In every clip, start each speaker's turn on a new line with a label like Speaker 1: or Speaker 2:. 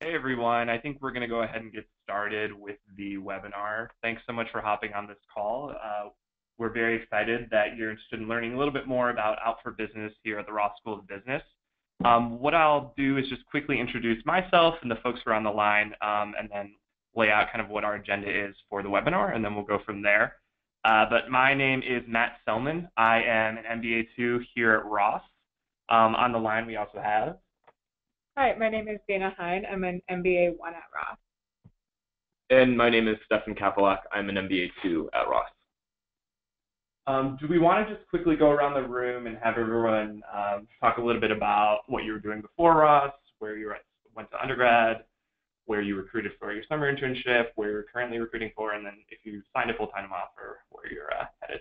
Speaker 1: Hey everyone, I think we're going to go ahead and get started with the webinar. Thanks so much for hopping on this call. We're very excited that you're interested in learning a little bit more about Out for Business here at the Ross School of Business. What I'll do is just quickly introduce myself and the folks who are on the line, and then lay out kind of what our agenda is for the webinar, and then we'll go from there. But my name is Matt Selman. I am an MBA 2 here at Ross. On the line we also have...
Speaker 2: Hi, my name is Dana Hine. I'm an MBA 1 at Ross.
Speaker 3: And my name is Stefan Kapelak. I'm an MBA 2 at Ross.
Speaker 1: Do we want to just quickly go around the room and have everyone talk a little bit about what you were doing before Ross, where you went to undergrad, where you recruited for your summer internship, where you're currently recruiting for, and then if you signed a full-time offer, where you're headed?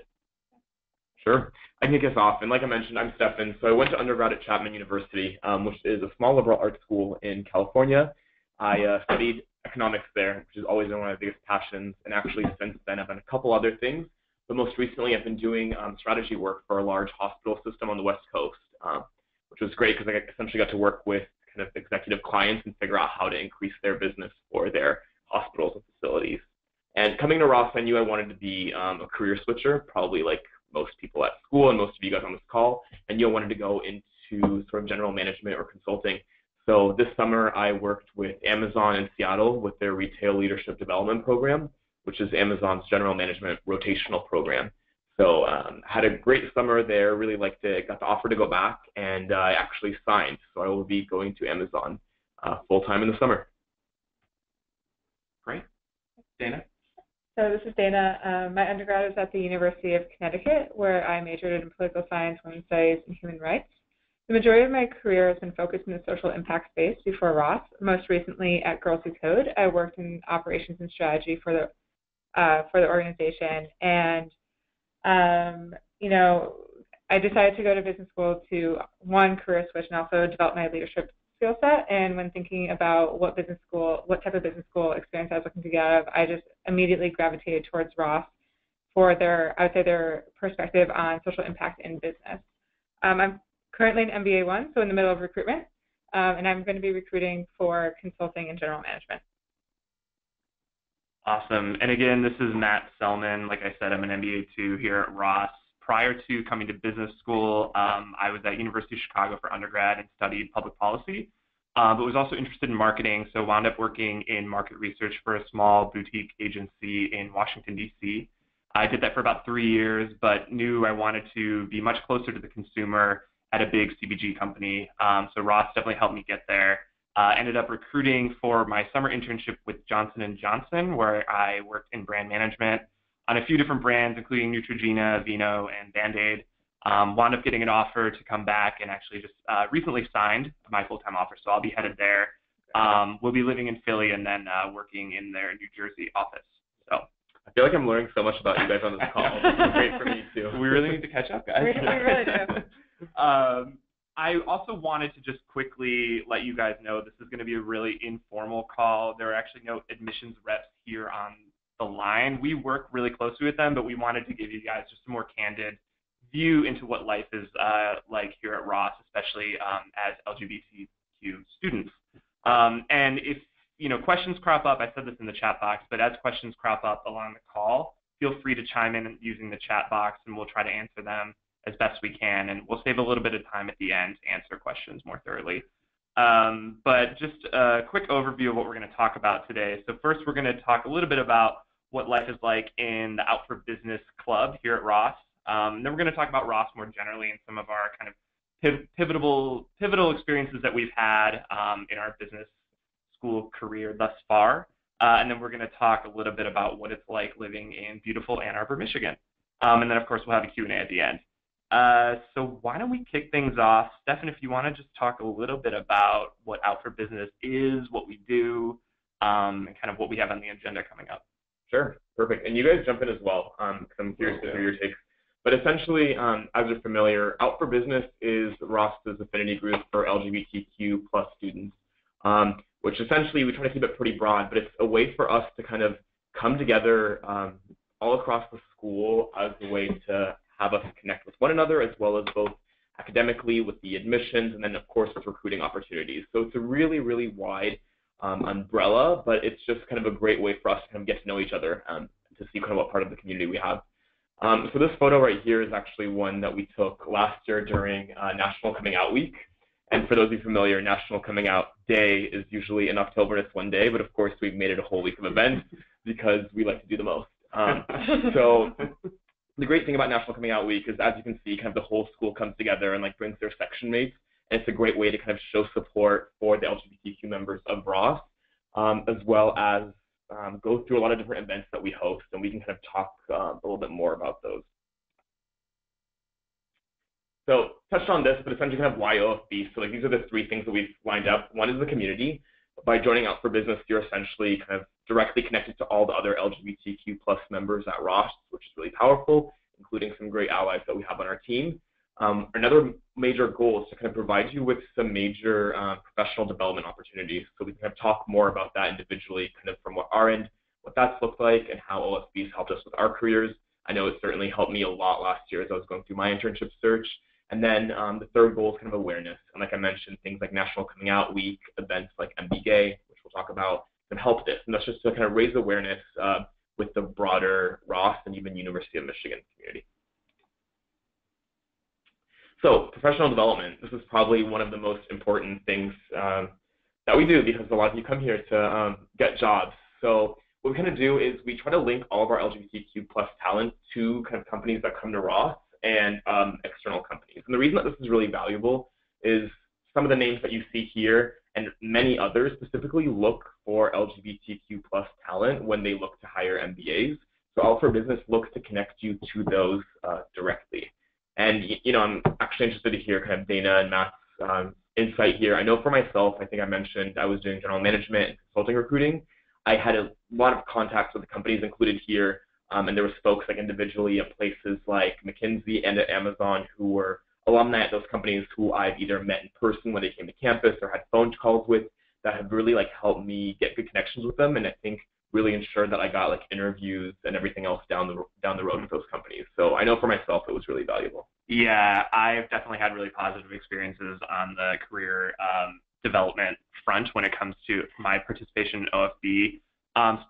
Speaker 3: Sure. I can kick us off. And like I mentioned, I'm Stefan. So I went to undergrad at Chapman University, which is a small liberal arts school in California. I studied economics there, which has always been one of my biggest passions. And actually, since then, I've done a couple other things. But most recently, I've been doing strategy work for a large hospital system on the West Coast, which was great because I essentially got to work with kind of executive clients and figure out how to increase their business for their hospitals and facilities. And coming to Ross, I knew I wanted to be a career switcher, probably like most people at school and most of you guys on this call, and I wanted to go into sort of general management or consulting. So this summer I worked with Amazon in Seattle with their Retail Leadership Development Program, which is Amazon's general management rotational program. So had a great summer there, really liked it, got the offer to go back, and I actually signed. So I will be going to Amazon full-time in the summer.
Speaker 1: Great. Dana?
Speaker 2: So this is Dana. My undergrad is at the University of Connecticut, where I majored in political science, women's studies, and human rights. The majority of my career has been focused in the social impact space before Ross. Most recently at Girls Who Code, I worked in operations and strategy for the organization. And I decided to go to business school to, one, career switch, and also develop my leadership skill set. And when thinking about what type of business school experience I was looking to get out of, I just immediately gravitated towards Ross for their perspective on social impact in business. I'm currently an MBA 1, so in the middle of recruitment, and I'm going to be recruiting for consulting and general management.
Speaker 1: Awesome. And again, this is Matt Selman. Like I said, I'm an MBA 2 here at Ross. Prior to coming to business school, I was at University of Chicago for undergrad and studied public policy, but was also interested in marketing, so wound up working in market research for a small boutique agency in Washington, D.C. I did that for about 3 years, but knew I wanted to be much closer to the consumer at a big CPG company, so Ross definitely helped me get there. Ended up recruiting for my summer internship with Johnson & Johnson, where I worked in brand management on a few different brands, including Neutrogena, Vino, and Band-Aid. Wound up getting an offer to come back and actually just recently signed my full-time offer, so I'll be headed there. We'll be living in Philly and then working in their New Jersey office. So
Speaker 3: I feel like I'm learning so much about you guys on this call. It's great for me, too.
Speaker 1: We really need to catch up, guys.
Speaker 2: We really do.
Speaker 1: I also wanted to just quickly let you guys know this is going to be a really informal call. There are actually no admissions reps here on the line. We work really closely with them, but we wanted to give you guys just a more candid view into what life is like here at Ross, especially as LGBTQ students. And if questions crop up, I said this in the chat box, but as questions crop up along the call, feel free to chime in using the chat box, and we'll try to answer them as best we can, and we'll save a little bit of time at the end to answer questions more thoroughly. But just a quick overview of what we're going to talk about today. So first, we're going to talk a little bit about what life is like in the Out for Business Club here at Ross. Then we're going to talk about Ross more generally and some of our kind of pivotal experiences that we've had in our business school career thus far. And then we're going to talk a little bit about what it's like living in beautiful Ann Arbor, Michigan. And then, of course, we'll have a Q&A at the end. So why don't we kick things off? Stefan, if you want to just talk a little bit about what Out for Business is, what we do, and kind of what we have on the agenda coming up.
Speaker 3: Sure, perfect. And you guys jump in as well, because I'm curious to hear your takes. But essentially, as you're familiar, Out for Business is Ross's affinity group for LGBTQ plus students, which essentially we try to keep it pretty broad, but it's a way for us to kind of come together all across the school as a way to have us connect with one another, as well as both academically with the admissions and then, of course, with recruiting opportunities. So it's a really, really wide umbrella, but it's just kind of a great way for us to kind of get to know each other, to see kind of what part of the community we have. So this photo right here is actually one that we took last year during National Coming Out Week. And for those of you familiar, National Coming Out Day is usually in October, and it's one day, but of course we've made it a whole week of events because we like to do the most. So the great thing about National Coming Out Week is, as you can see, kind of the whole school comes together and like brings their section mates, and it's a great way to kind of show support for the LGBTQ members of Ross, as well as go through a lot of different events that we host, and we can kind of talk a little bit more about those. So touched on this, but essentially kind of why OFB. So like these are the three things that we've lined up. One is the community. By joining Out for Business, you're essentially kind of directly connected to all the other LGBTQ plus members at Ross, which is really powerful, including some great allies that we have on our team. Another major goal is to kind of provide you with some major professional development opportunities. So we can kind of talk more about that individually, kind of from our end, what that's looked like and how OFB's helped us with our careers. I know it certainly helped me a lot last year as I was going through my internship search. And then the third goal is kind of awareness. And like I mentioned, things like National Coming Out Week, events like MBGay, which we'll talk about, can help this. And that's just to kind of raise awareness with the broader Ross and even University of Michigan community. So professional development, this is probably one of the most important things that we do because a lot of you come here to get jobs. So what we kind of do is we try to link all of our LGBTQ plus talent to kind of companies that come to Ross and external companies. And the reason that this is really valuable is some of the names that you see here and many others specifically look for LGBTQ plus talent when they look to hire MBAs. So Out for Business looks to connect you to those directly. And, you know, I'm actually interested to hear kind of Dana and Matt's insight here. I know for myself, I think I mentioned I was doing general management and consulting recruiting. I had a lot of contacts with the companies included here, and there was folks like individually at places like McKinsey and at Amazon who were alumni at those companies who I've either met in person when they came to campus or had phone calls with that have really like helped me get good connections with them, and I think really ensured that I got like interviews and everything else down the road with those companies. So I know for myself it was really valuable.
Speaker 1: Yeah, I've definitely had really positive experiences on the career development front when it comes to my participation in OFB.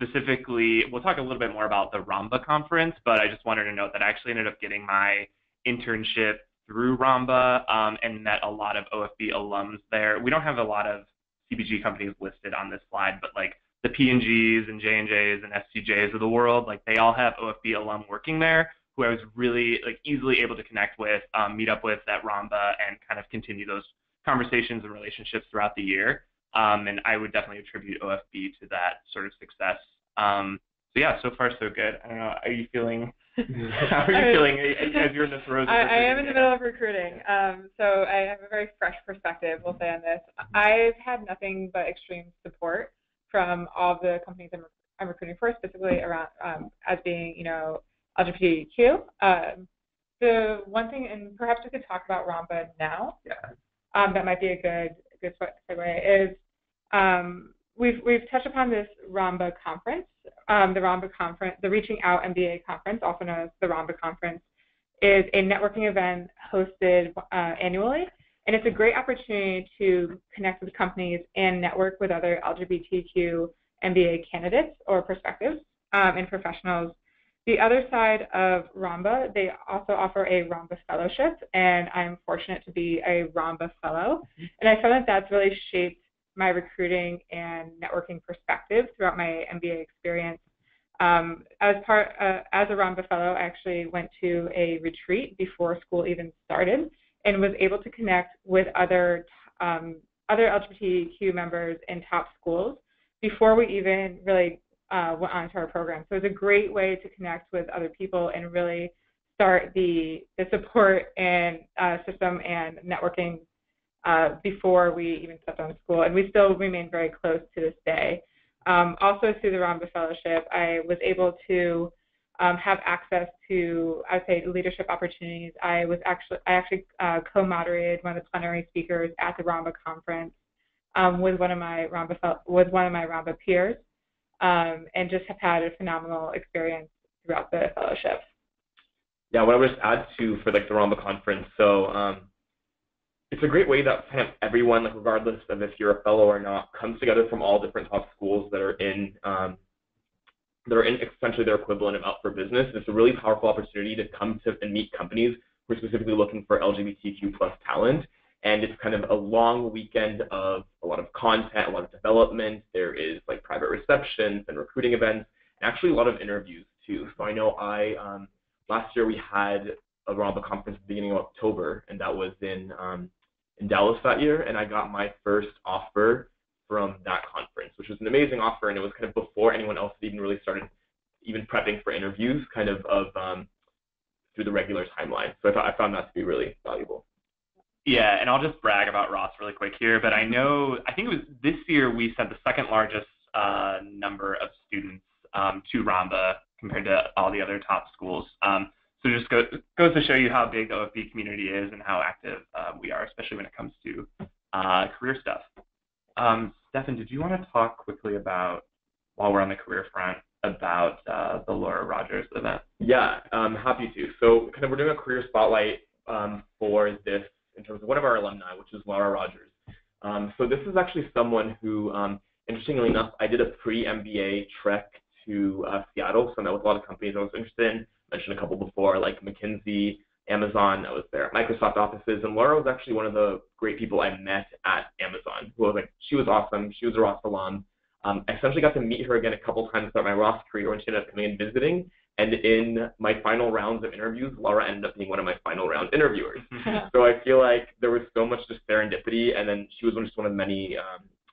Speaker 1: Specifically, we'll talk a little bit more about the Ramba conference, but I just wanted to note that I actually ended up getting my internship through Ramba and met a lot of OFB alums there. We don't have a lot of CPG companies listed on this slide, but like the P&Gs and J&Js and SCJs of the world, like they all have OFB alum working there who I was really like easily able to connect with, meet up with at Ramba and kind of continue those conversations and relationships throughout the year. And I would definitely attribute OFB to that sort of success. So yeah, so far so good. I don't know, are you feeling, how are you feeling as you're in this rose?
Speaker 2: I am in the middle of recruiting, so I have a very fresh perspective, we'll say, on this. I've had nothing but extreme support from all of the companies I'm recruiting for, specifically around as being, you know, LGBTQ. The one thing, and perhaps we could talk about Ramba now.
Speaker 1: Yeah.
Speaker 2: That might be a good segue. Is we've touched upon this Ramba conference. The Ramba conference, the Reaching Out MBA conference, also known as the Ramba conference, is a networking event hosted annually. And it's a great opportunity to connect with companies and network with other LGBTQ MBA candidates or prospectives and professionals. The other side of Ramba, they also offer a Ramba fellowship, and I'm fortunate to be a Ramba fellow. And I found that that's really shaped my recruiting and networking perspective throughout my MBA experience. As a Ramba fellow, I actually went to a retreat before school even started, and was able to connect with other LGBTQ members in top schools before we even really went on to our program. So it was a great way to connect with other people and really start the support and system and networking before we even stepped on school. And we still remain very close to this day. Also through the Ramba Fellowship, I was able to have access to, I would say, leadership opportunities. I actually co-moderated one of the plenary speakers at the Ramba conference with one of my Ramba peers, and just have had a phenomenal experience throughout the fellowship.
Speaker 3: Yeah, what I would just add to for like the Ramba conference, so it's a great way that kind of everyone, like regardless of if you're a fellow or not, comes together from all different top schools that are in essentially their equivalent of out for business. It's a really powerful opportunity to come to and meet companies who are specifically looking for LGBTQ plus talent. And it's kind of a long weekend of a lot of content, a lot of development. There is like private receptions and recruiting events, and actually a lot of interviews too. So I know last year we had a Rambo conference at the beginning of October, and that was in Dallas that year, and I got my first offer from that conference, which was an amazing offer, and it was kind of before anyone else had even really started even prepping for interviews, kind of through the regular timeline. So I found that to be really valuable.
Speaker 1: Yeah, and I'll just brag about Ross really quick here, but I think it was this year we sent the second largest number of students to Ramba compared to all the other top schools. So it just goes to show you how big the OFB community is and how active we are, especially when it comes to career stuff. Stefan, did you want to talk quickly about, while we're on the career front, about the Laura Rogers event?
Speaker 3: Yeah, I'm happy to. So kind of we're doing a career spotlight for this in terms of one of our alumni, which is Laura Rogers. So this is actually someone who, interestingly enough, I did a pre-MBA trek to Seattle, so I met with a lot of companies I was interested in. I mentioned a couple before, like McKinsey, Amazon. I was there at Microsoft offices, and Laura was actually one of the great people I met at Amazon. Who was like, she was awesome. She was a Ross alum. I essentially got to meet her again a couple times throughout my Ross career when she ended up coming and visiting. And in my final rounds of interviews, Laura ended up being one of my final round interviewers. So I feel like there was so much just serendipity, and then she was just one of many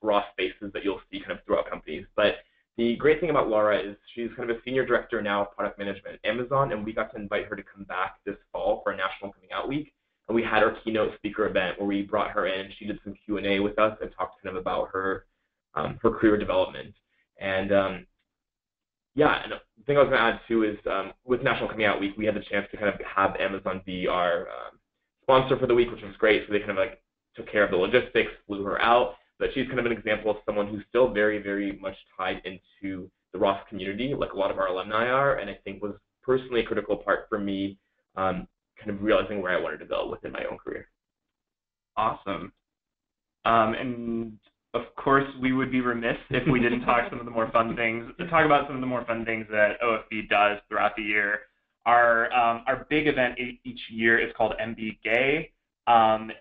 Speaker 3: Ross faces that you'll see kind of throughout companies. But the great thing about Laura is she's kind of a senior director now of product management at Amazon, and we got to invite her to come back this fall for a National Coming Out Week. And we had our keynote speaker event where we brought her in, and she did some Q&A with us and talked kind of about her career development. And and the thing I was going to add too is with National Coming Out Week, we had the chance to kind of have Amazon be our sponsor for the week, which was great. So they kind of like took care of the logistics, flew her out. But she's kind of an example of someone who's still very, very much tied into the Ross community, like a lot of our alumni are, and I think was personally a critical part for me kind of realizing where I wanted to go within my own career.
Speaker 1: Awesome. And of course, we would be remiss if we didn't talk about some of the more fun things that OFB does throughout the year. Our big event each year is called MB Gay, and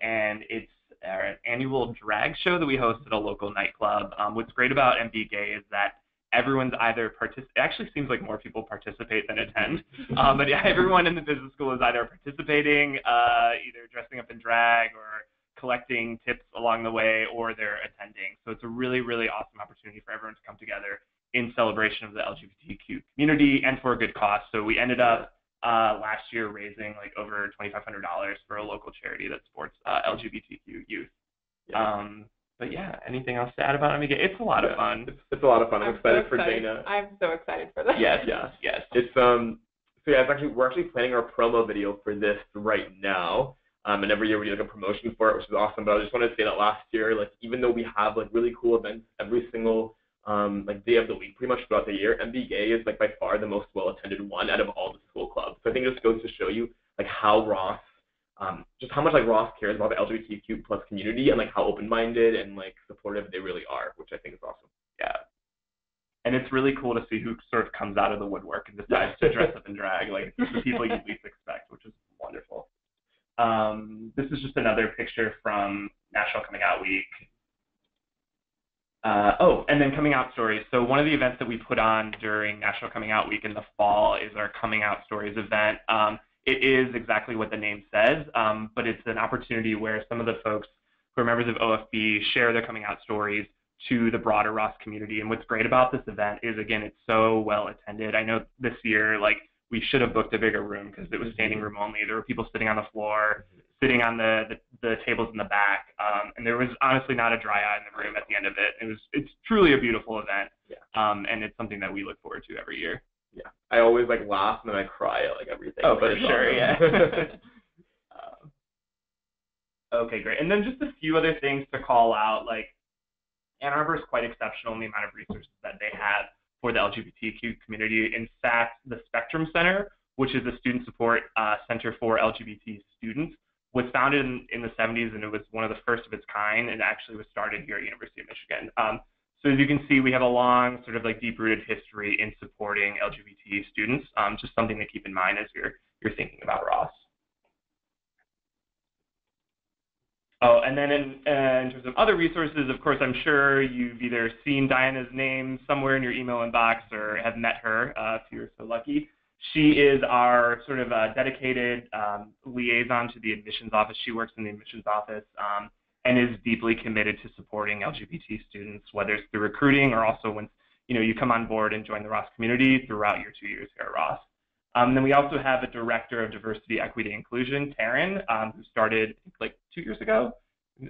Speaker 1: it's an annual drag show that we host at a local nightclub. What's great about MB Gay is that everyone's either it actually seems like more people participate than attend, but everyone in the business school is either participating, either dressing up in drag or collecting tips along the way, or they're attending. So it's a really, really awesome opportunity for everyone to come together in celebration of the LGBTQ community and for a good cause. So we ended up last year raising like over $2,500 for a local charity that supports LGBTQ youth. Yeah. But yeah, anything else to add about MBA? It's a lot of fun.
Speaker 3: It's a lot of fun. I'm excited for Dana.
Speaker 2: I'm so excited for this.
Speaker 3: Yes. It's we're actually planning our promo video for this right now. And every year we do like a promotion for it, which is awesome. But I just wanted to say that last year, like even though we have like really cool events every single like day of the week, pretty much throughout the year, MB Gay is like by far the most well-attended one out of all the school clubs. So I think it just goes to show you like how Ross, just how much like Ross cares about the LGBTQ plus community and like how open-minded and like supportive they really are, which I think is awesome.
Speaker 1: Yeah. And it's really cool to see who sort of comes out of the woodwork and decides to dress up in drag, like the people you least expect, which is wonderful. This is just another picture from National Coming Out Week. And then coming out stories. So one of the events that we put on during National Coming Out Week in the fall is our Coming Out Stories event. It is exactly what the name says, but it's an opportunity where some of the folks who are members of OFB share their coming out stories to the broader Ross community. And what's great about this event is, again, it's so well attended. I know this year, like, we should have booked a bigger room because it was standing room only. There were people sitting on the floor, sitting on the tables in the back, and there was honestly not a dry eye in the room at the end of it. It's truly a beautiful event, and it's something that we look forward to every year.
Speaker 3: Yeah, I always like laugh and then I cry at like everything.
Speaker 1: Oh, for sure, yeah. Okay, great. And then just a few other things to call out. Like, Ann Arbor is quite exceptional in the amount of resources that they have for the LGBTQ community. In fact, the Spectrum Center, which is a student support center for LGBT students, was founded in the 70s, and it was one of the first of its kind, and actually was started here at University of Michigan. So as you can see, we have a long, sort of like deep-rooted history in supporting LGBT students. Just something to keep in mind as you're thinking about Ross. Oh, and then in terms of other resources, of course, I'm sure you've either seen Diana's name somewhere in your email inbox or have met her if you're so lucky. She is our sort of dedicated liaison to the admissions office. She works in the admissions office and is deeply committed to supporting LGBT students, whether it's through recruiting or also when you come on board and join the Ross community throughout your 2 years here at Ross. Then we also have a director of diversity, equity, and inclusion, Taryn, who started like 2 years ago.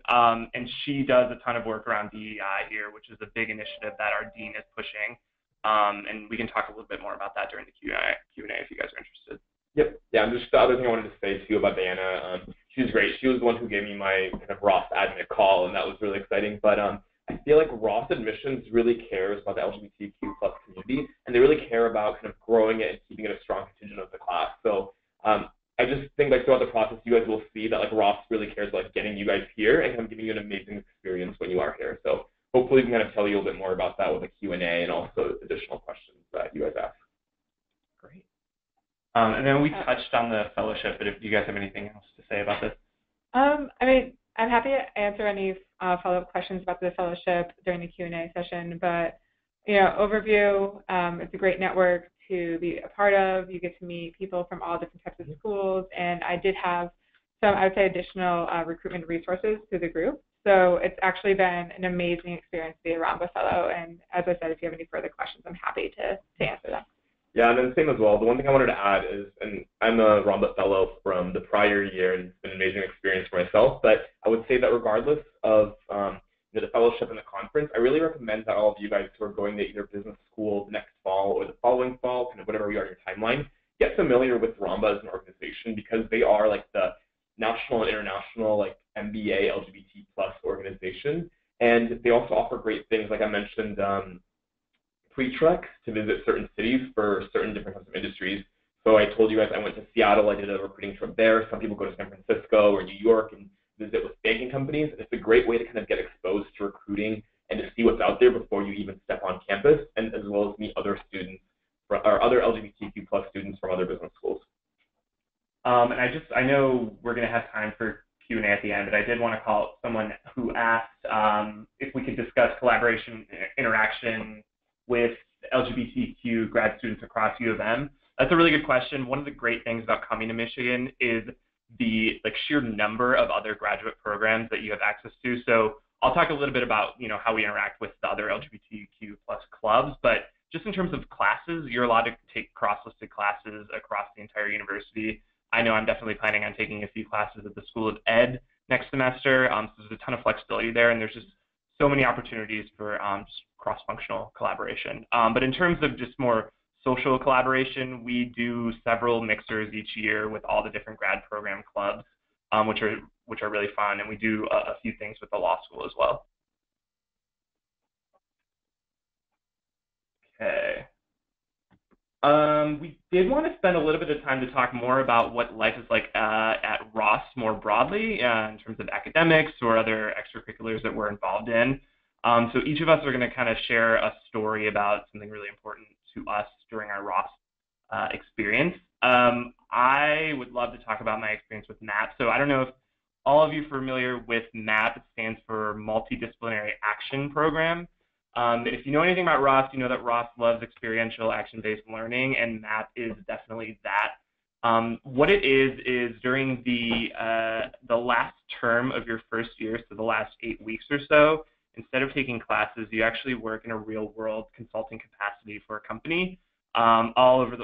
Speaker 1: And she does a ton of work around DEI here, which is a big initiative that our dean is pushing. And we can talk a little bit more about that during the Q&A if you guys are interested.
Speaker 3: Yep. Yeah, and just the other thing I wanted to say too about Diana, she was great. She was the one who gave me my kind of Ross admin call, and that was really exciting. But I feel like Ross Admissions really cares about the LGBTQ plus community, and they really care about kind of growing it and keeping it a strong contingent of the class. So I just think like throughout the process, you guys will see that like Ross really cares about getting you guys here and kind of giving you an amazing experience when you are here. So hopefully we can kind of tell you a little bit more about that with a Q&A and also additional questions that you guys ask.
Speaker 1: Great. And then we touched on the fellowship, but if you guys have anything else to say about this?
Speaker 2: I mean, I'm happy to answer any follow-up questions about the fellowship during the Q&A session, but, overview, it's a great network to be a part of. You get to meet people from all different types of schools, and I did have some, I would say, additional recruitment resources through the group. So it's actually been an amazing experience to be a Ramba Fellow, and as I said, if you have any further questions, I'm happy to answer them.
Speaker 3: Yeah, and then same as well. The one thing I wanted to add is, and I'm a Ramba Fellow from the prior year, and it's been an amazing experience for myself, but I would say that regardless of the fellowship and the conference, I really recommend that all of you guys who are going to either business school the next fall or the following fall, kind of whatever you are in your timeline, get familiar with Ramba as an organization, because they are like the national and international like MBA LGBT plus organization, and they also offer great things. Like I mentioned, pre-treks to visit certain cities for certain different types of industries. So I told you guys I went to Seattle. I did a recruiting trip there. Some people go to San Francisco or New York and visit with banking companies. It's a great way to kind of get exposed to recruiting and to see what's out there before you even step on campus, and as well as meet other students or other LGBTQ plus students from other business schools.
Speaker 1: And I know we're going to have time for Q&A at the end, but I did want to call someone who asked if we could discuss collaboration interaction with LGBTQ grad students across U of M. That's a really good question. One of the great things about coming to Michigan is the sheer number of other graduate programs that you have access to. So I'll talk a little bit about how we interact with the other LGBTQ plus clubs, but just in terms of classes, you're allowed to take cross-listed classes across the entire university. I know I'm definitely planning on taking a few classes at the School of Ed next semester, so there's a ton of flexibility there, and there's just so many opportunities for just cross-functional collaboration. But in terms of just more social collaboration, we do several mixers each year with all the different grad program clubs, which are really fun, and we do a few things with the law school as well. Okay. We did want to spend a little bit of time to talk more about what life is like at Ross more broadly in terms of academics or other extracurriculars that we're involved in. So each of us are going to kind of share a story about something really important to us during our Ross experience. I would love to talk about my experience with MAP. So I don't know if all of you are familiar with MAP. It stands for Multidisciplinary Action Program. If you know anything about Ross, you know that Ross loves experiential action-based learning, and MAP is definitely that. What it is during the last term of your first year, so the last 8 weeks or so, instead of taking classes, you actually work in a real-world consulting capacity for a company, all over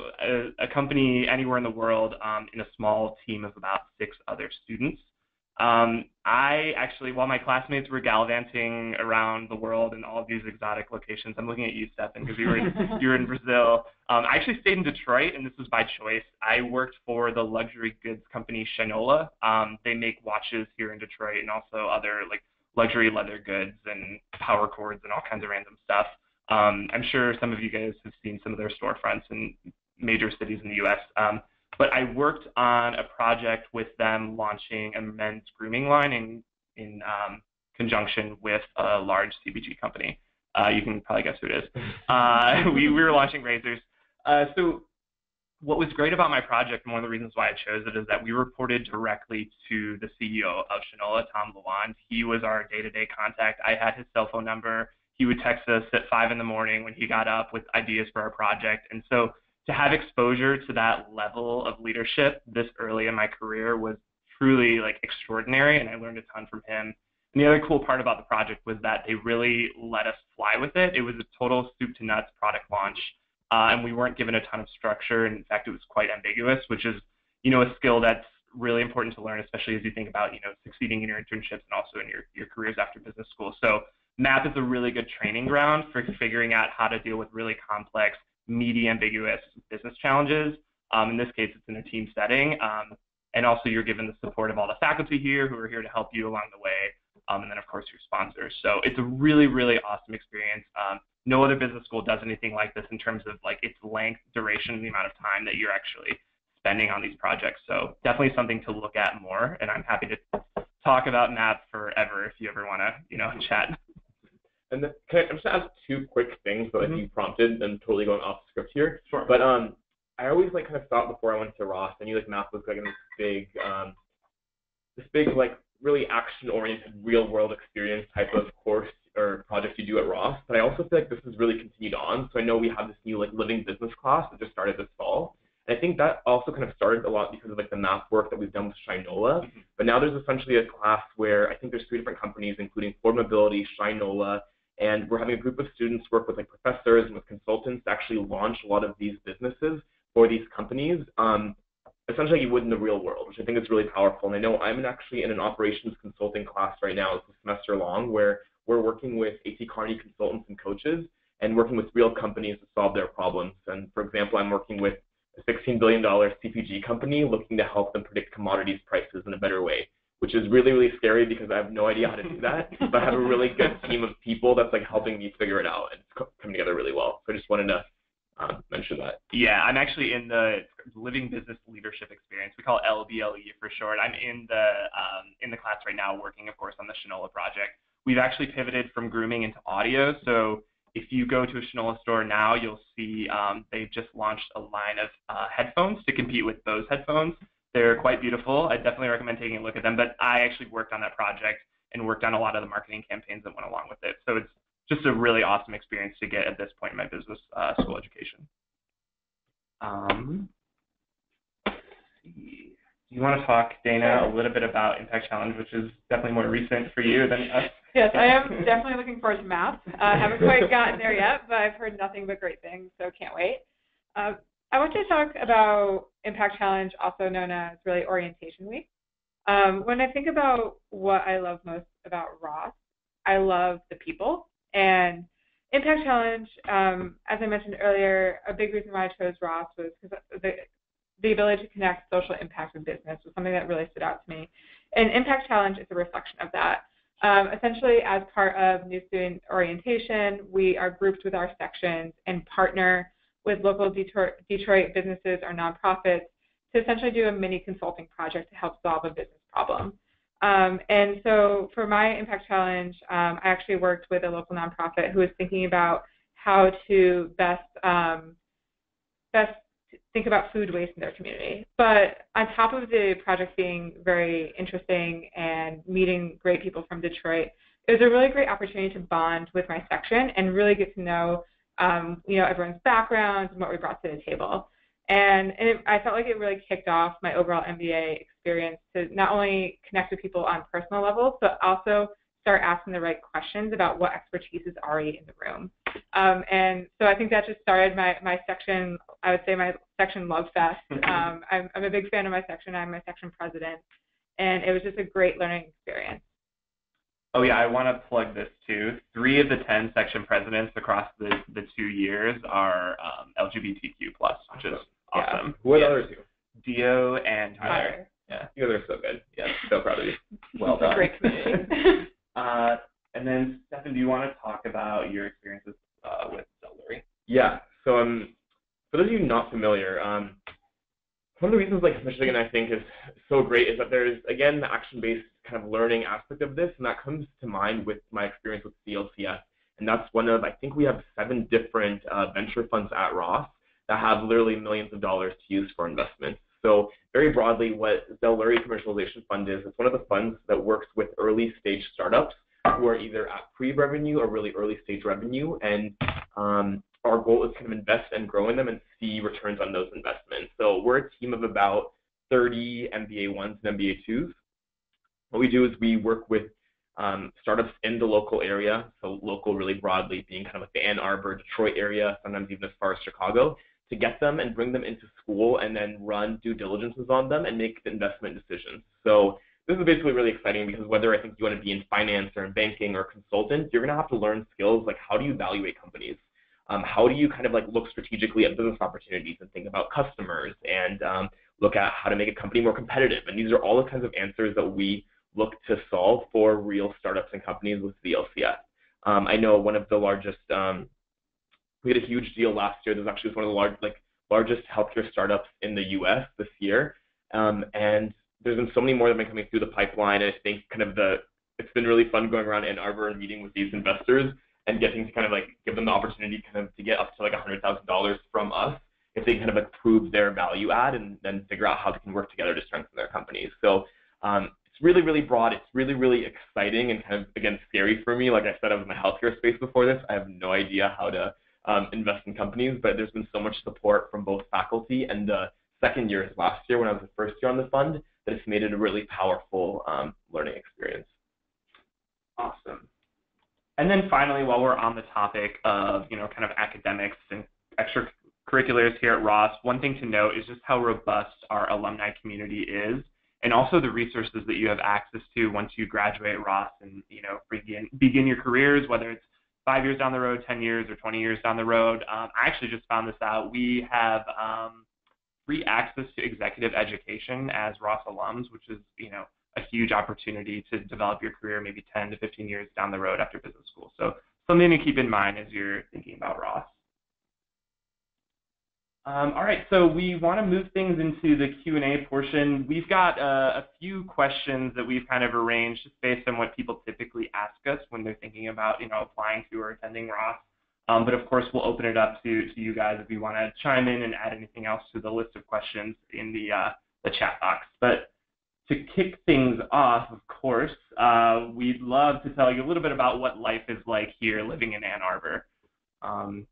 Speaker 1: a company anywhere in the world, in a small team of about 6 other students. I actually, while my classmates were gallivanting around the world in all of these exotic locations, I'm looking at you, Stefan, because you were in Brazil. I actually stayed in Detroit, and this was by choice. I worked for the luxury goods company Shinola. They make watches here in Detroit and also other luxury leather goods and power cords and all kinds of random stuff. I'm sure some of you guys have seen some of their storefronts in major cities in the U.S. But I worked on a project with them launching a men's grooming line in conjunction with a large CPG company. You can probably guess who it is. We were launching razors. So what was great about my project, and one of the reasons why I chose it, is that we reported directly to the CEO of Shinola, Tom Lawand. He was our day-to-day contact. I had his cell phone number. He would text us at 5 in the morning when he got up with ideas for our project. And so to have exposure to that level of leadership this early in my career was truly like extraordinary, and I learned a ton from him. And the other cool part about the project was that they really let us fly with it. It was a total soup to nuts product launch, and we weren't given a ton of structure. And in fact, it was quite ambiguous, which is, a skill that's really important to learn, especially as you think about, succeeding in your internships and also in your careers after business school. So MAP is a really good training ground for figuring out how to deal with really complex, meaty, ambiguous business challenges. In this case, it's in a team setting. And also you're given the support of all the faculty here who are here to help you along the way. And then, of course, your sponsors. So it's a really, really awesome experience. No other business school does anything like this in terms of like its length, duration, and the amount of time that you're actually spending on these projects. So definitely something to look at more. And I'm happy to talk about MAP forever if you ever want to, chat.
Speaker 3: And then, I'm just going to ask two quick things that you prompted, and totally going off script here.
Speaker 1: Sure.
Speaker 3: But I always kind of thought before I went to Ross, I knew MAP was this big really action-oriented, real-world experience type of course or project you do at Ross. But I also feel like this has really continued on. So I know we have this new living business class that just started this fall. And I think that also kind of started a lot because of the MAP work that we've done with Shinola. But now there's essentially a class where I think there's 3 different companies, including Ford Mobility, Shinola, and we're having a group of students work with professors and with consultants to actually launch a lot of these businesses for these companies, essentially like you would in the real world, which I think is really powerful. And I know I'm actually in an operations consulting class right now. It's a semester long where we're working with A.T. Kearney consultants and coaches and working with real companies to solve their problems. And for example, I'm working with a $16 billion CPG company looking to help them predict commodities prices in a better way, which is really, really scary because I have no idea how to do that. But I have a really good team of people that's helping me figure it out, and it's coming together really well. So I just wanted to mention that.
Speaker 1: Yeah, I'm actually in the Living Business Leadership Experience. We call it LBLE for short. I'm in the class right now working, of course, on the Shinola project. We've actually pivoted from grooming into audio. So if you go to a Shinola store now, you'll see they've just launched a line of headphones to compete with Bose headphones. They're quite beautiful. I definitely recommend taking a look at them. But I actually worked on that project and worked on a lot of the marketing campaigns that went along with it. So it's just a really awesome experience to get at this point in my business school education. Let's see. Do you want to talk, Dana, a little bit about Impact Challenge, which is definitely more recent for you than us?
Speaker 2: Yes, I am definitely looking forward to MAP. I haven't quite gotten there yet, but I've heard nothing but great things, so can't wait. I want to talk about Impact Challenge, also known as really Orientation Week. When I think about what I love most about Ross, I love the people. And Impact Challenge, as I mentioned earlier, a big reason why I chose Ross was because the ability to connect social impact with business was something that really stood out to me. And Impact Challenge is a reflection of that. Essentially, as part of new student orientation, we are grouped with our sections and partner with local Detroit businesses or nonprofits to essentially do a mini consulting project to help solve a business problem. And so for my Impact Challenge, I actually worked with a local nonprofit who was thinking about how to best think about food waste in their community. But on top of the project being very interesting and meeting great people from Detroit, it was a really great opportunity to bond with my section and really get to know everyone's backgrounds and what we brought to the table. And I felt like it really kicked off my overall MBA experience to not only connect with people on personal levels, but also start asking the right questions about what expertise is already in the room. And so I think that just started my section, I would say my section love fest. I'm a big fan of my section. I'm my section president. And it was just a great learning experience.
Speaker 1: Oh, yeah, I want to plug this too. 3 of the 10 section presidents across the 2 years are LGBTQ+, which is awesome.
Speaker 3: Yeah. Who are the other 2?
Speaker 1: Dio and Tyler.
Speaker 3: Yeah, you guys are so good. Yeah, so proud of you.
Speaker 1: Well done.
Speaker 2: Great community.
Speaker 1: And then, Stefan, do you want to talk about your experiences with Celery?
Speaker 3: Yeah, so for those of you not familiar, One of the reasons like Michigan I think is so great is that there's, again, the action-based kind of learning aspect of this, and that comes to mind with my experience with CLCS. And that's one of, I think we have 7 different venture funds at Ross that have literally millions of dollars to use for investments. So very broadly, what the Lurie Commercialization Fund is, it's one of the funds that works with early stage startups who are either at pre-revenue or really early stage revenue. And our goal is to kind of invest and grow in them and see returns on those investments. So we're a team of about 30 MBA 1s and MBA 2s. What we do is we work with startups in the local area, so local really broadly being kind of like the Ann Arbor, Detroit area, sometimes even as far as Chicago, to get them and bring them into school and then run due diligences on them and make the investment decisions. So this is basically really exciting because whether I think you want to be in finance or in banking or consultant, you're going to have to learn skills like how do you evaluate companies? How do you kind of like look strategically at business opportunities and think about customers and look at how to make a company more competitive? And these are all the kinds of answers that we look to solve for real startups and companies with the LCS. I know one of the largest, we had a huge deal last year. This actually was one of the largest healthcare startups in the U.S. this year. And there's been so many more that have been coming through the pipeline. And I think kind of it's been really fun going around Ann Arbor and meeting with these investors and getting to kind of like give them the opportunity kind of to get up to like $100,000 from us if they kind of like prove their value add and then figure out how they can work together to strengthen their companies. So it's really, really broad. It's really, really exciting and kind of, again, scary for me. Like I said, I was in the healthcare space before this. I have no idea how to invest in companies, but there's been so much support from both faculty and the second years last year when I was the first year on the fund that it's made it a really powerful learning experience.
Speaker 1: Awesome. And then finally, while we're on the topic of, kind of academics and extracurriculars here at Ross, one thing to note is just how robust our alumni community is, and also the resources that you have access to once you graduate Ross and, begin your careers, whether it's 5 years down the road, 10 years, or 20 years down the road. I actually just found this out. We have free access to executive education as Ross alums, which is, a huge opportunity to develop your career maybe 10 to 15 years down the road after business school. So something to keep in mind as you're thinking about Ross. All right, so we want to move things into the Q&A portion. We've got a few questions that we've kind of arranged just based on what people typically ask us when they're thinking about, applying to or attending Ross. But of course, we'll open it up to you guys if you want to chime in and add anything else to the list of questions in the chat box. But to kick things off, of course, we'd love to tell you a little bit about what life is like here living in Ann Arbor. Does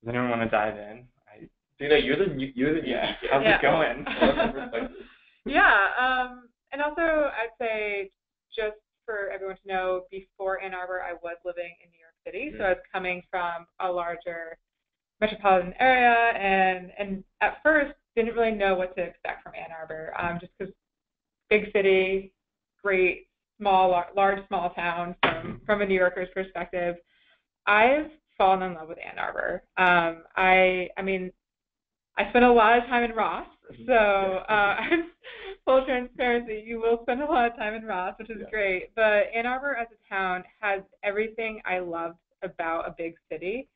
Speaker 1: anyone want to dive in?
Speaker 3: Dana, you're the
Speaker 1: yeah. How's it going?
Speaker 2: And also I'd say just for everyone to know, before Ann Arbor, I was living in New York City, so I was coming from a larger metropolitan area, and at first didn't really know what to expect from Ann Arbor, just because big city, great, large, small town from a New Yorker's perspective. I've fallen in love with Ann Arbor. I spent a lot of time in Ross, so full transparency, you will spend a lot of time in Ross, which is great. But Ann Arbor as a town has everything I loved about a big city,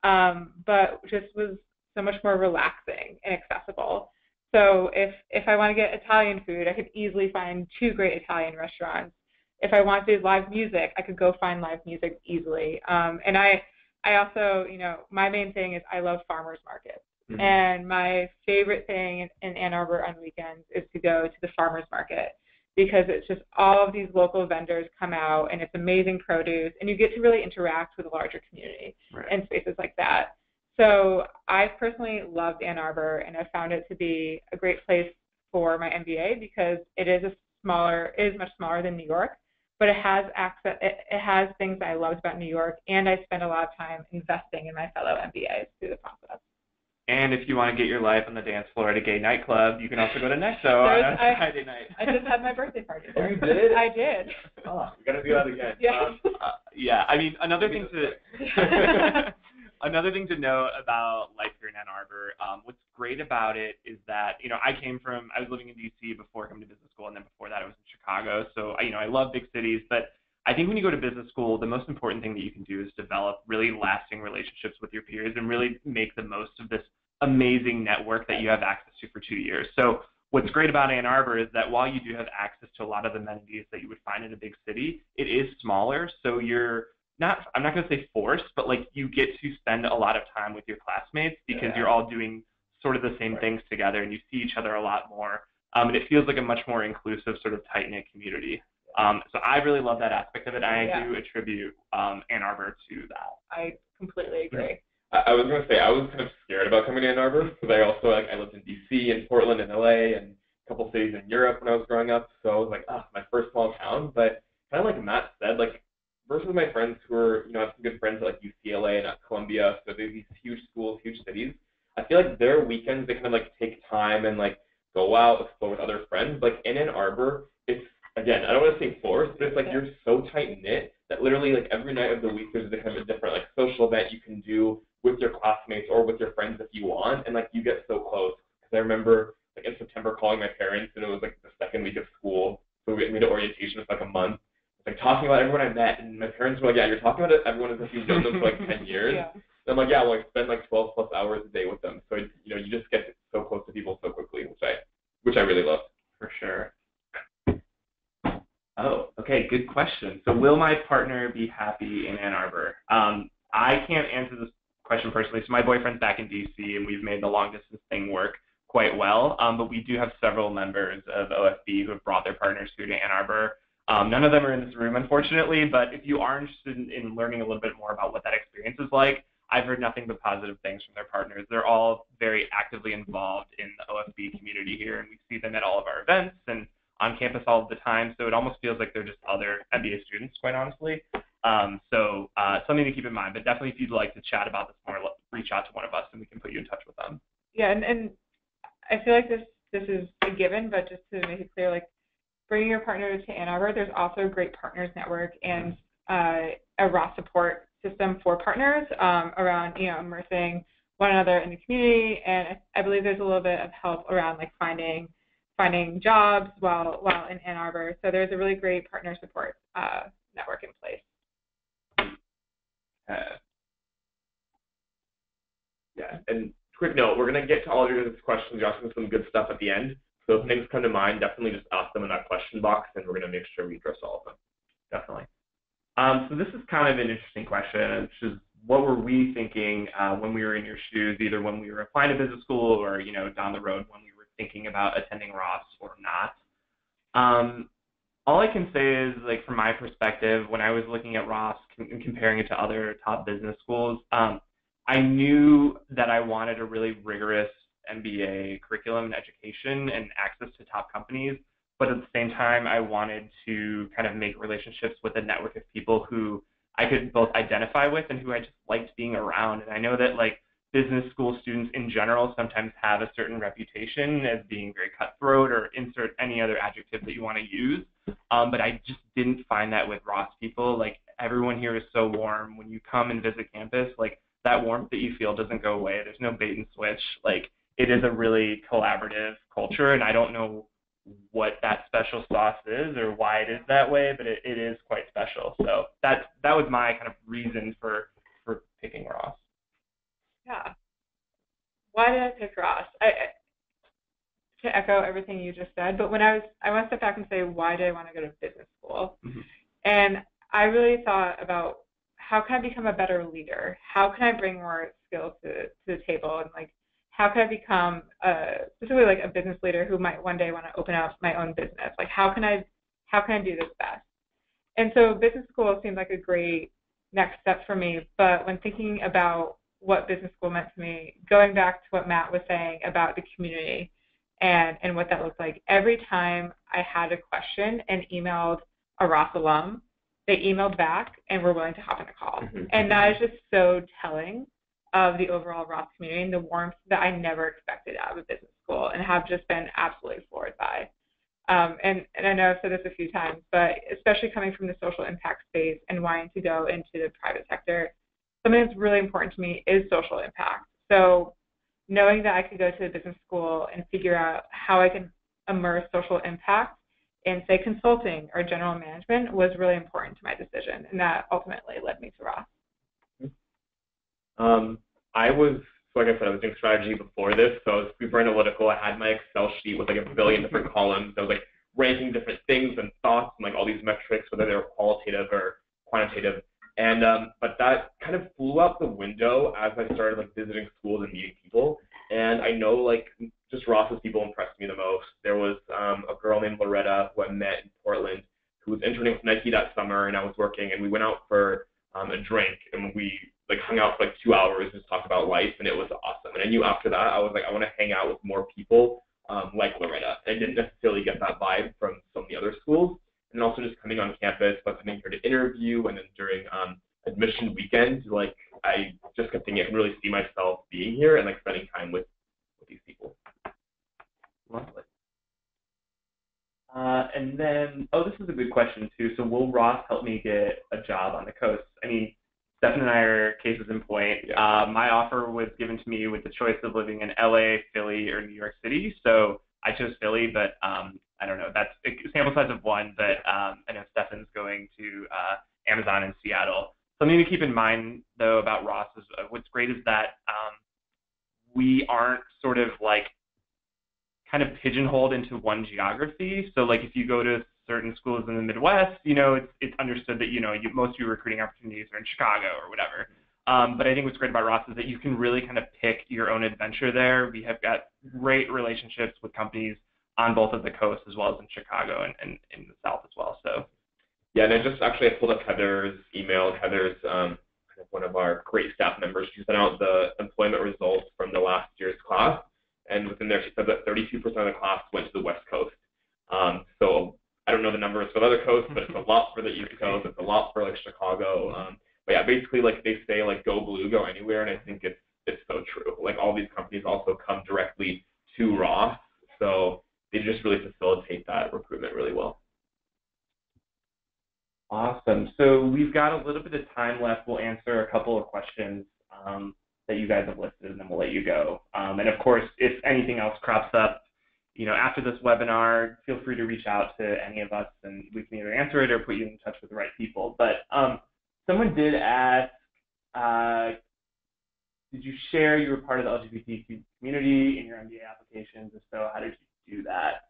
Speaker 2: but just was so much more relaxing and accessible. So if I want to get Italian food, I could easily find 2 great Italian restaurants. If I want to do live music, I could go find live music easily. And I also, my main thing is I love farmers markets. Mm-hmm. And my favorite thing in Ann Arbor on weekends is to go to the farmers market, because it's just all of these local vendors come out and it's amazing produce, and you get to really interact with a larger community in spaces like that. So I personally loved Ann Arbor, and I found it to be a great place for my MBA because it is much smaller than New York, but it has things that I loved about New York, and I spent a lot of time investing in my fellow MBAs through the process.
Speaker 1: And if you want to get your life on the dance floor at a gay nightclub, you can also go to Nexo on a Friday night.
Speaker 2: I just had my birthday party there.
Speaker 3: Oh, you did?
Speaker 2: I did.
Speaker 3: Oh, we got to do that again.
Speaker 2: Yeah.
Speaker 1: Another thing to know about life here in Ann Arbor, what's great about it is that, I was living in D.C. before coming to business school, and then before that I was in Chicago. So, I love big cities, but I think when you go to business school, the most important thing that you can do is develop really lasting relationships with your peers and really make the most of this amazing network that you have access to for 2 years. So what's great about Ann Arbor is that while you do have access to a lot of the amenities that you would find in a big city, it is smaller. So you're not, I'm not going to say forced, but like you get to spend a lot of time with your classmates because you're all doing sort of the same things together and you see each other a lot more. And it feels like a much more inclusive sort of tight-knit community. So I really love that aspect of it. And I do attribute Ann Arbor to that.
Speaker 2: I completely agree.
Speaker 3: I was going to say, I was kind of scared about coming to Ann Arbor because I also, like, I lived in D.C. and Portland and L.A. and a couple cities in Europe when I was growing up. So I was like, my first small town. But kind of like Matt said, like, versus my friends who are, I have some good friends at, like, UCLA and at Columbia. So they're these huge schools, huge cities. I feel like their weekends, they kind of, like, take time and, like, go out, explore with other friends. Like, in Ann Arbor, it's, again, I don't want to say forced, but it's like you're so tight-knit that literally, like, every night of the week there's a kind of a different, like, social event you can do with your classmates or with your friends if you want, and, like, you get so close. Because I remember, like, in September calling my parents, and it was, like, the second week of school, so we made an orientation for, like, a month. Like, talking about everyone I met, and my parents were like, yeah, you're talking about everyone as if you've known them for, like, 10 years. And I'm like, yeah, well, I spend, like, 12-plus hours a day with them. So, you just get so close to people so quickly, which I really love.
Speaker 1: For sure. Oh, okay, good question. So will my partner be happy in Ann Arbor? I can't answer this question personally. So my boyfriend's back in D.C., and we've made the long-distance thing work quite well. But we do have several members of OFB who have brought their partners here to Ann Arbor. None of them are in this room, unfortunately, but if you are interested in learning a little bit more about what that experience is like, I've heard nothing but positive things from their partners. They're all very actively involved in the OFB community here, and we see them at all of our events and on campus all of the time, so it almost feels like they're just other MBA students, quite honestly. So something to keep in mind, but definitely if you'd like to chat about this more, reach out to one of us and we can put you in touch with them. Yeah,
Speaker 2: and I feel like this is a given, but just to make it clear, like, bringing your partner to Ann Arbor, there's also a great partners network and a Ross support system for partners around, immersing one another in the community, and I believe there's a little bit of help around, like, finding jobs while in Ann Arbor. So there's a really great partner support network in place.
Speaker 3: And quick note, we're going to get to all of your questions. You're asking some good stuff at the end. So if things come to mind, definitely just ask them in that question box, and we're going to make sure we address all of them.
Speaker 1: Definitely. So this is kind of an interesting question, which is, what were we thinking when we were in your shoes, either when we were applying to business school or, down the road when we were thinking about attending Ross or not. All I can say is, like, from my perspective, when I was looking at Ross and comparing it to other top business schools, I knew that I wanted a really rigorous MBA curriculum and education and access to top companies, but at the same time, I wanted to kind of make relationships with a network of people who I could both identify with and who I just liked being around. And I know that, like, business school students in general sometimes have a certain reputation as being very cutthroat, or insert any other adjective that you want to use. But I just didn't find that with Ross people. Like, everyone here is so warm. When you come and visit campus, like, that warmth that you feel doesn't go away. There's no bait and switch. Like, it is a really collaborative culture, and I don't know what that special sauce is or why it is that way, but it is quite special. So that was my kind of reason for picking Ross.
Speaker 2: Yeah. Why did I pick Ross? To echo everything you just said, but when I want to step back and say, why did I want to go to business school? Mm-hmm. And I really thought about, how can I become a better leader? How can I bring more skills to the table? And, like, how can I become specifically, like, a business leader who might one day want to open up my own business? Like, how can I do this best? And so business school seemed like a great next step for me. But when thinking about what business school meant to me, going back to what Matt was saying about the community and what that looked like, every time I had a question and emailed a Ross alum, they emailed back and were willing to hop on a call. Mm-hmm. And that is just so telling of the overall Ross community and the warmth that I never expected out of a business school, and have just been absolutely floored by. And I know I've said this a few times, but especially coming from the social impact space and wanting to go into the private sector, something that's really important to me is social impact. So knowing that I could go to a business school and figure out how I can immerse social impact in, say, consulting or general management was really important to my decision, and that ultimately led me to Ross.
Speaker 3: So like I said, I was doing strategy before this, so I was super analytical. I had my Excel sheet with like a billion different columns. I was like ranking different things and thoughts and like all these metrics, whether they were qualitative or quantitative. And but that kind of flew out the window as I started like visiting schools and meeting people. And I know like just Ross's people impressed me the most. There was a girl named Loretta who I met in Portland who was interning with Nike that summer, and I was working, and we went out for a drink, and we like hung out for like 2 hours and just talked about life, and it was awesome. And I knew after that I was like, I want to hang out with more people like Loretta. And I didn't necessarily get that vibe from so many other schools. And also just coming on campus, like coming here to interview, and then during admission weekend, like I just kept thinking I can really see myself being here and like spending time with these people.
Speaker 1: Lovely. And then, this is a good question too. So will Ross help me get a job on the coast? I mean, Stefan and I are cases in point.
Speaker 3: Yeah.
Speaker 1: My offer was given to me with the choice of living in LA, Philly, or New York City. So I chose Philly, but I don't know. That's a sample size of one, but I know Stefan's going to Amazon in Seattle. Something to keep in mind, though, about Ross is what's great is that we aren't sort of like kind of pigeonholed into one geography. So like if you go to certain schools in the Midwest, it's understood that, most of your recruiting opportunities are in Chicago or whatever. But I think what's great about Ross is that you can really kind of pick your own adventure there. We have got great relationships with companies on both of the coasts as well as in Chicago and in the South as well. So
Speaker 3: yeah, and I pulled up Heather's email. Heather's kind of one of our great staff members. She sent out the employment results from the last year's class. And within there, she said that 32% of the class went to the West Coast. So I don't know the numbers for the other coasts, but it's a lot for the East Coast. It's a lot for like Chicago. But yeah, basically like they say like go blue, go anywhere, and I think it's so true. Like all these companies also come directly to Ross, so they just really facilitate that recruitment really well.
Speaker 1: Awesome. So we've got a little bit of time left. We'll answer a couple of questions that you guys have listed, and then we'll let you go. And of course, if anything else crops up, after this webinar, feel free to reach out to any of us, and we can either answer it or put you in touch with the right people. But someone did ask, did you share you were part of the LGBTQ community in your MBA applications? If so, how did you do that?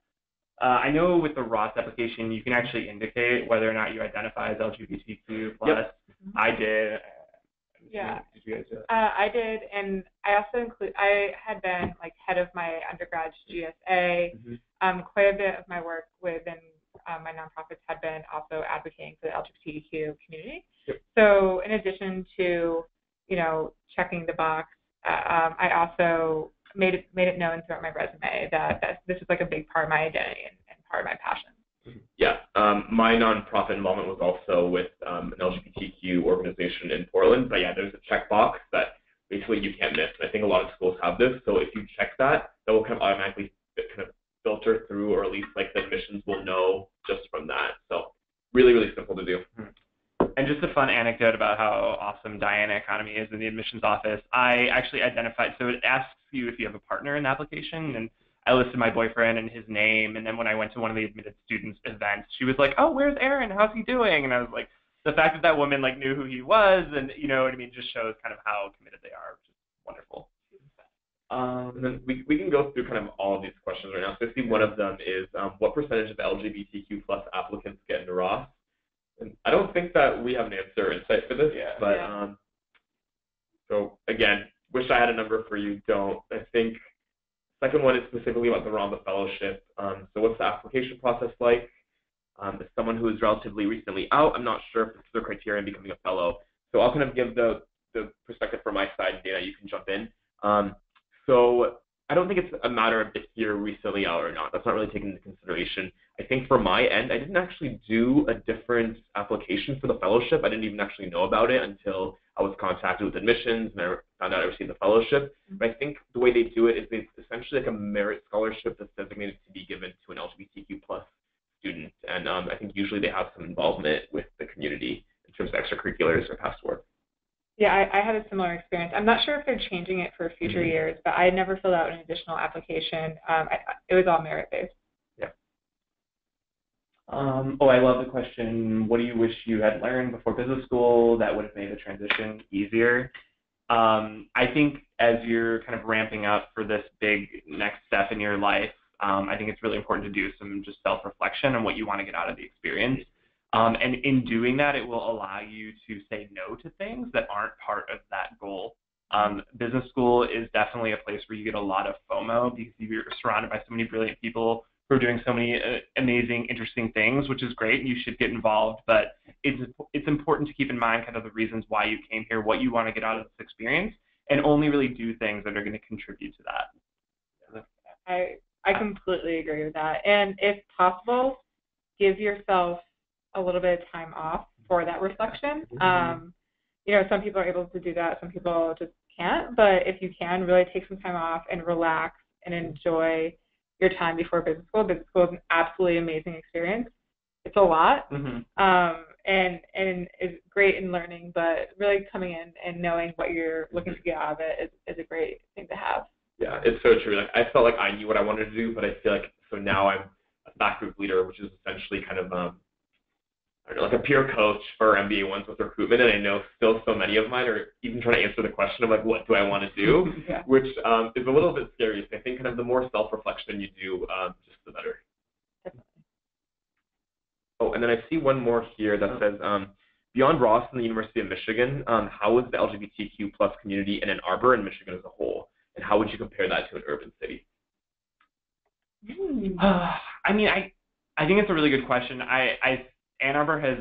Speaker 1: I know with the Ross application, you can actually indicate whether or not you identify as LGBTQ+.
Speaker 3: Yep.
Speaker 1: I did.
Speaker 2: Yeah.
Speaker 1: Did you guys do that?
Speaker 2: I did, and I also I had been like head of my undergrad GSA.
Speaker 1: Mm-hmm.
Speaker 2: Quite a bit of my work within my nonprofits had been also advocating for the LGBTQ community.
Speaker 3: Yep.
Speaker 2: So in addition to, checking the box, I also made it known throughout my resume that this is like a big part of my identity and part of my passion.
Speaker 3: Yeah, my nonprofit involvement was also with an LGBTQ organization in Portland. But yeah, there's a checkbox that basically you can't miss. And I think a lot of schools have this. So if you check that, that will kind of automatically kind of filter through, or at least like the admissions will know just from that. So really, really simple to do.
Speaker 1: And just a fun anecdote about how awesome Diana Economy is in the admissions office. I actually identified, so it asks you if you have a partner in the application, and I listed my boyfriend and his name, and then when I went to one of the admitted students events, she was like, "Oh, where's Aaron? How's he doing?" And I was like, the fact that woman like knew who he was, and you know what I mean, just shows kind of how committed they are, which is wonderful.
Speaker 3: And then we can go through kind of all of these questions right now. So I see one of them is, what percentage of LGBTQ+ applicants get into Ross? And I don't think that we have an answer or insight for this, but so again, wish I had a number for you, don't. I think second one is specifically about the Ramba Fellowship. So what's the application process like? As someone who is relatively recently out, I'm not sure if this is the criteria in becoming a fellow. So I'll kind of give the perspective from my side, Dana, you can jump in. So I don't think it's a matter of if you're recently out or not. That's not really taken into consideration. I think for my end, I didn't actually do a different application for the fellowship. I didn't even actually know about it until I was contacted with admissions and I found out I received the fellowship. But I think the way they do it is it's essentially like a merit scholarship that's designated to be given to an LGBTQ+ student. And I think usually they have some involvement with the community in terms of extracurriculars or past work.
Speaker 2: Yeah, I had a similar experience. I'm not sure if they're changing it for future years, but I never filled out an additional application. It was all merit-based.
Speaker 1: Yeah. I love the question, what do you wish you had learned before business school that would have made the transition easier? I think as you're kind of ramping up for this big next step in your life, I think it's really important to do some just self-reflection on what you want to get out of the experience. And in doing that, it will allow you to say no to things that aren't part of that goal. Business school is definitely a place where you get a lot of FOMO because you're surrounded by so many brilliant people who are doing so many amazing, interesting things, which is great. You should get involved, but it's important to keep in mind kind of the reasons why you came here, what you want to get out of this experience, and only really do things that are going to contribute to that.
Speaker 2: I completely agree with that. And if possible, give yourself a little bit of time off for that reflection. Some people are able to do that, some people just can't, but if you can, really take some time off and relax and enjoy your time before business school. Business school is an absolutely amazing experience. It's a lot, and is great in learning, but really coming in and knowing what you're looking to get out of it is a great thing to have.
Speaker 3: Yeah, it's so true. Like, I felt like I knew what I wanted to do, but I feel like, so now I'm a back group leader, which is essentially kind of I don't know, like a peer coach for MBA ones with recruitment, and I know still so many of mine are even trying to answer the question of like, what do I want to do, which is a little bit scary. So I think kind of the more self-reflection you do, just the better.
Speaker 2: Definitely.
Speaker 3: Oh, and then I see one more here that says, beyond Ross and the University of Michigan, how is the LGBTQ plus community in Ann Arbor and Michigan as a whole, and how would you compare that to an urban city?
Speaker 1: I mean, I think it's a really good question. Ann Arbor has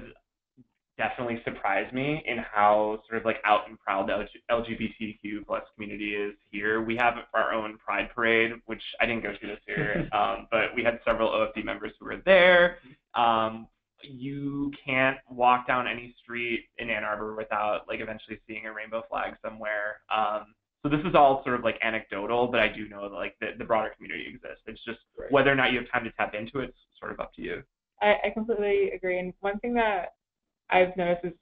Speaker 1: definitely surprised me in how sort of like out and proud the LGBTQ plus community is here. We have our own Pride Parade, which I didn't go to this year, but we had several OFD members who were there. You can't walk down any street in Ann Arbor without like eventually seeing a rainbow flag somewhere. So this is all sort of like anecdotal, but I do know that like the broader community exists. It's just whether or not you have time to tap into it, it's sort of up to you.
Speaker 2: I completely agree. And one thing that I've noticed is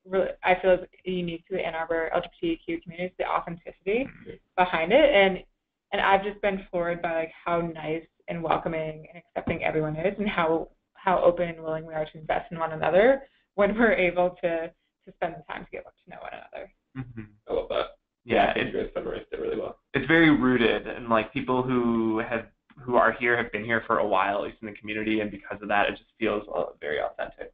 Speaker 2: really, I feel is unique to the Ann Arbor LGBTQ community is the authenticity behind it. And I've just been floored by like how nice and welcoming and accepting everyone is, and how open and willing we are to invest in one another when we're able to spend the time to get to know one another.
Speaker 3: I love that.
Speaker 1: Yeah,
Speaker 3: you guys summarized it really well.
Speaker 1: It's very rooted, and like people who are here have been here for a while, at least in the community, and because of that, it just feels very authentic.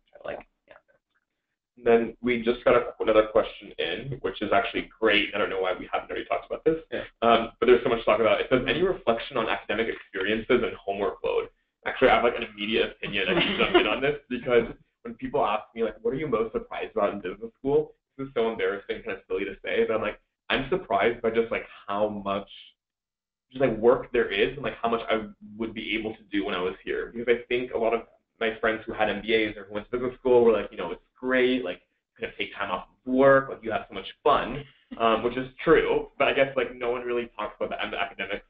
Speaker 3: And then we just got another question in, which is actually great. I don't know why we haven't already talked about this, but there's so much to talk about. It says, any reflection on academic experiences and homework load? Actually, I have like an immediate opinion. I can jump in on this because when people ask me, like, what are you most surprised about in business school? This is so embarrassing, kind of silly to say, but I'm like, I'm surprised by just like how much just like work there is and like how much I would be able to do when I was here. Because I think a lot of my friends who had MBAs or who went to business school were like, it's great, like kind of take time off of work, like you have so much fun, which is true. But I guess like no one really talks about the academics.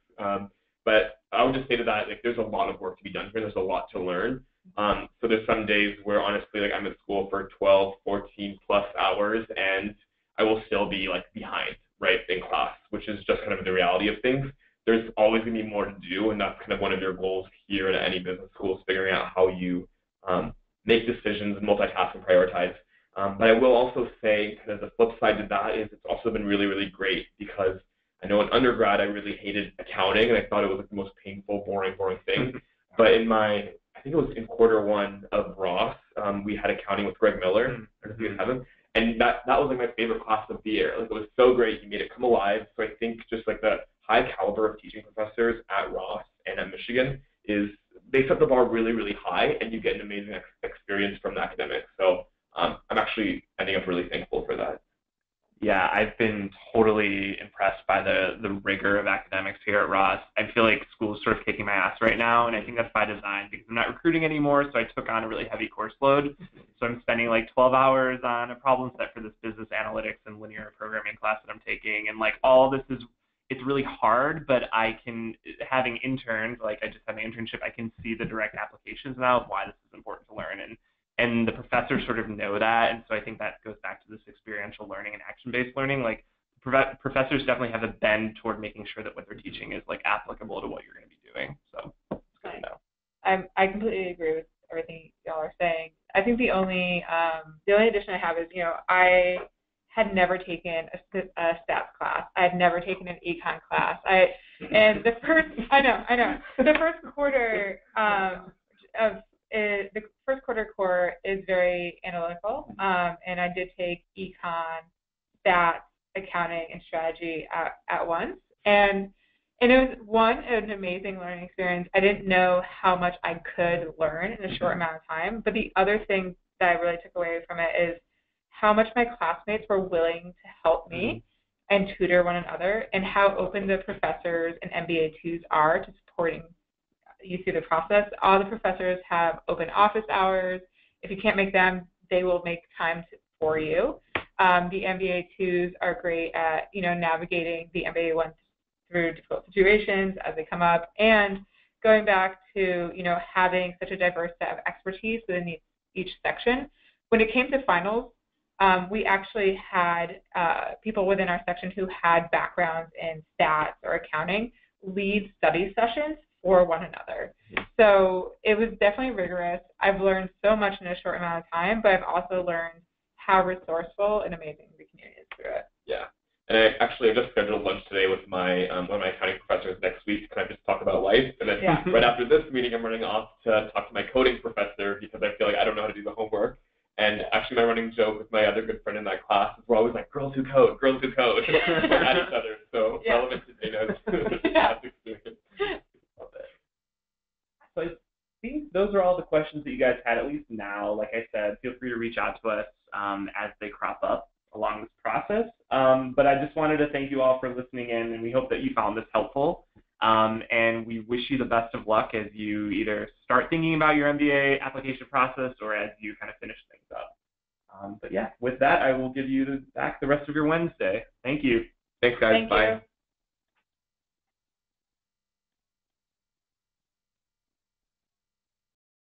Speaker 3: But I would just say to that, like there's a lot of work to be done here. There's a lot to learn. So there's some days where honestly, like I'm at school for 12, 14 plus hours, and I will still be like behind, right, in class, which is just kind of the reality of things. There's always going to be more to do, and that's kind of one of your goals here at any business school is figuring out how you make decisions, multitask, and prioritize. But I will also say kind of the flip side to that is it's also been really, really great because I know in undergrad I really hated accounting, and I thought it was like the most painful, boring thing. But I think it was in quarter one of Ross, we had accounting with Greg Miller. I don't know if you guys have him. And that was like my favorite class of the year. Like it was so great. He made it come alive. So I think just like the high caliber of teaching professors at Ross and at Michigan is they set the bar really, really high, and you get an amazing experience from the academics. So I'm actually ending up really thankful for that.
Speaker 1: Yeah, I've been totally impressed by the rigor of academics here at Ross. I feel like school is sort of kicking my ass right now, and I think that's by design because I'm not recruiting anymore, so I took on a really heavy course load. So I'm spending like 12 hours on a problem set for this business analytics and linear programming class that I'm taking, and like all this it's really hard, but having interns, like I just had an internship, I can see the direct applications now of why this is important to learn, and the professors sort of know that, and so I think that goes back to this experiential learning and action-based learning. Like professors definitely have a bend toward making sure that what they're teaching is like applicable to what you're going to be doing. So it's good to know.
Speaker 2: I completely agree with everything y'all are saying. I think the only addition I have is, I had never taken a stats class. I had never taken an econ class. The first quarter the first quarter core is very analytical, and I did take econ, stats, accounting, and strategy at once. And it was an amazing learning experience. I didn't know how much I could learn in a short amount of time. But the other thing that I really took away from it is how much my classmates were willing to help me and tutor one another, and how open the professors and MBA 2s are to supporting you through the process. All the professors have open office hours. If you can't make them, they will make time for you. The MBA 2s are great at, navigating the MBA 1s through difficult situations as they come up, and going back to, having such a diverse set of expertise within each section. When it came to finals, we actually had people within our section who had backgrounds in stats or accounting lead study sessions for one another. So it was definitely rigorous. I've learned so much in a short amount of time, but I've also learned how resourceful and amazing the community is through it.
Speaker 3: Yeah. And I just scheduled lunch today with my one of my accounting professors next week to kind of just talk about life. And then right after this meeting, I'm running off to talk to my coding professor because I feel like I don't know how to do the homework. And actually, my running joke with my other good friend in that class is we're always like, girls who code. We're at each other. So relevant to Dana's past experience.
Speaker 1: So I think those are all the questions that you guys had, at least now. Like I said, feel free to reach out to us as they crop up along this process. But I just wanted to thank you all for listening in, and we hope that you found this helpful. And we wish you the best of luck as you either start thinking about your MBA application process or as you kind of finish things up. But yeah, with that, I will give you back the rest of your Wednesday. Thank you.
Speaker 3: Thanks, guys.
Speaker 2: Thank
Speaker 3: Bye.
Speaker 2: you.